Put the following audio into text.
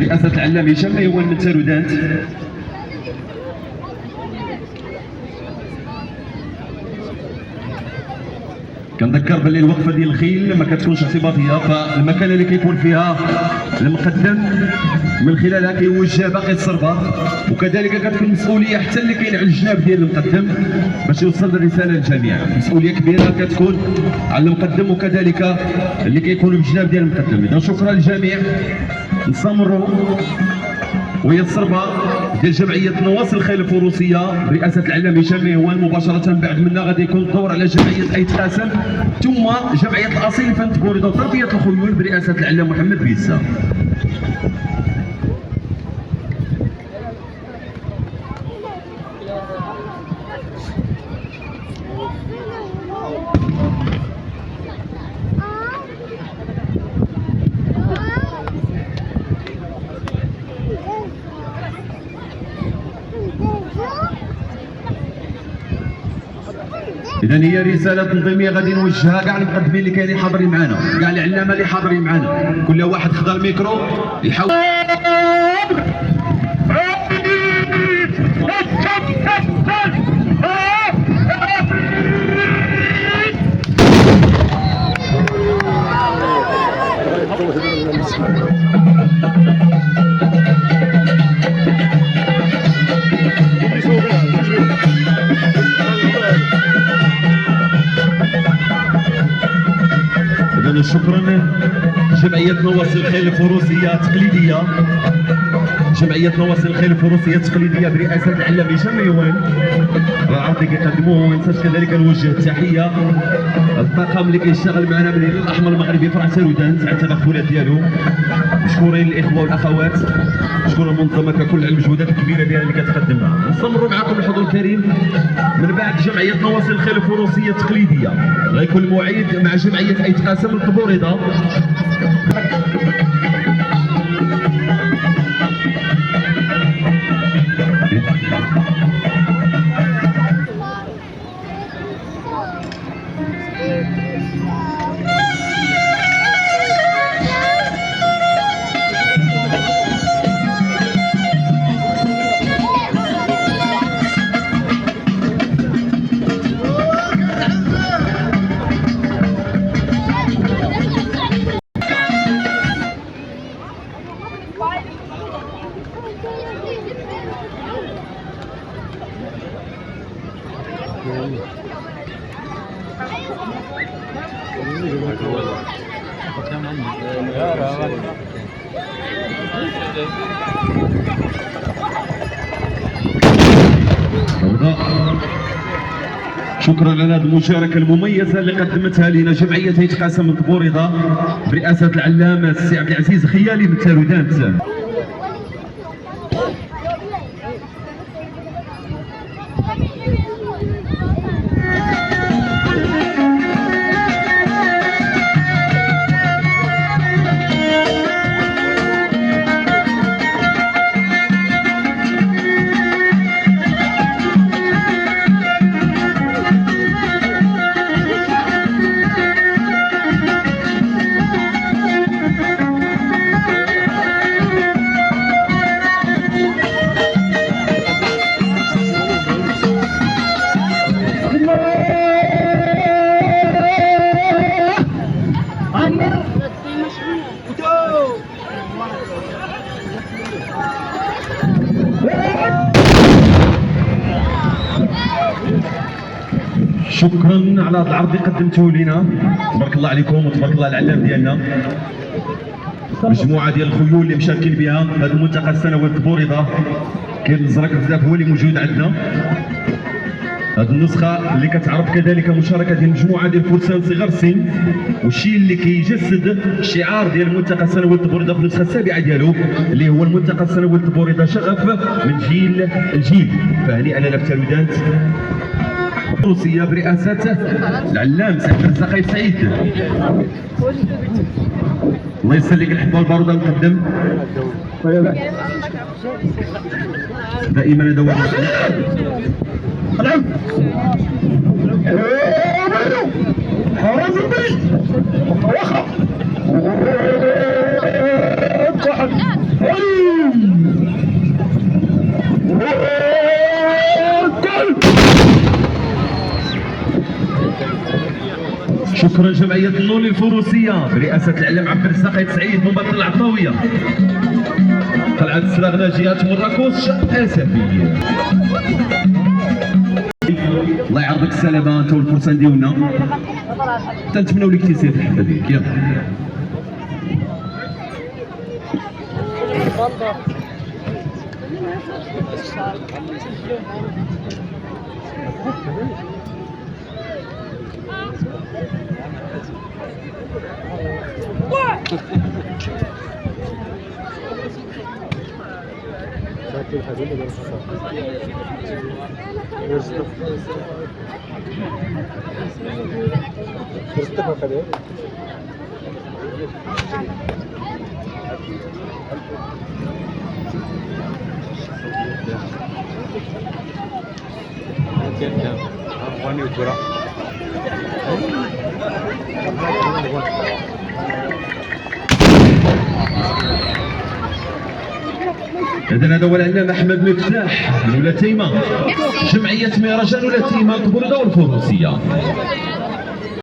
برئاسة العلام هشام ميوان من تارودانت. كنذكر باللي الوقفه ديال الخيل ما كتكونش اعتباطيه، فالمكانه اللي كيكون فيها المقدم من خلالها كيوجه باقي الصربه، وكذلك كتكون مسؤوليه حتى اللي كاين على الجناب ديال المقدم باش يوصل الرساله للجميع. مسؤوليه كبيره كتكون على المقدم وكذلك اللي كيكونوا بالجناب ديال المقدم. اذا شكرا للجميع، نستمروا وهي الصربه ديال جمعيه نواصي الخيل الفروسيه برئاسه العلام هشام ميوان. مباشره بعد منا غادي يكون الدور على جمعيه ايت قاسم، ثم جمعيه الاصيل فن تبوريضه وتربيه الخيول برئاسه العلام محمد بيسا. إذا هي رسالة تنظيمية غادي نوجهها كاع المقدمين اللي كاينين حاضرين معنا، كاع العلامة اللي حاضرين معنا، كل واحد خدا الميكرو يحاول. شكرا جمعية نواصي الخيل الفروسية التقليدية، جمعية نواصي الخيل الفروسية التقليدية برئاسة العلام هشام ميوان. العرض اللي كيقدموه، وما ننساش كذلك نوجه التحية الطاقم اللي كيشتغل معنا من الهلال الأحمر المغربي فرع تارودانت على التدخلات ديالو. مشكورين الإخوة والأخوات، مشكورة المنظمة ككل على المجهودات الكبيرة ديالها اللي كتقدم معنا. نستمروا معكم الحضور الكريم. من بعد جمعية نواصي الخيل الفروسية التقليدية غيكون الموعد مع جمعية ايت قاسم الطبوريضة. شكرا على هذه المشاركة المميزة اللي قدمتها لنا جمعية ايت قاسم الطبوريضة برئاسة العلام السي عبد العزيز خيالي من تارودانت. شكرا على هذا العرض اللي قدمتوه لنا، تبارك الله عليكم وتبارك الله على العلام ديالنا. مجموعه ديال الخيول اللي مشاركين بها في هذا الملتقى السنوي الطبوريضه. كاين الزرق بزاف هو اللي موجود عندنا. هذه النسخه اللي كتعرف كذلك مشاركه ديال مجموعه ديال الفرسان صغار السن، والشيء اللي كيجسد الشعار ديال الملتقى السنوي الطبوريضه في النسخه السابعه ديالو، اللي هو الملتقى السنوي الطبوريضه شغف من جيل لجيل. فهنيئا لنا بتارودانت الفروسية برئاسة العلام سعيد الرزاق سعيد. الله يسلك الحبة والبارودة المقدم. دائما هذا هو حراس البيت واخا شكرا جمعية النون الفروسية برئاسة العلم عبد الرزاق سعيد مبطل العطاوية. قلعة السراغنا جهة مراكش أسفية. الله يعرضك السلامة أنت والفرسان ديالنا. تنتمناو لك تيسير في الحفلة ديالك. يلا. إذن هذا هو العلامة أحمد مفتاح من ولاية تيمة، جمعية مهرجان ولاية تيمة البردة والفروسية.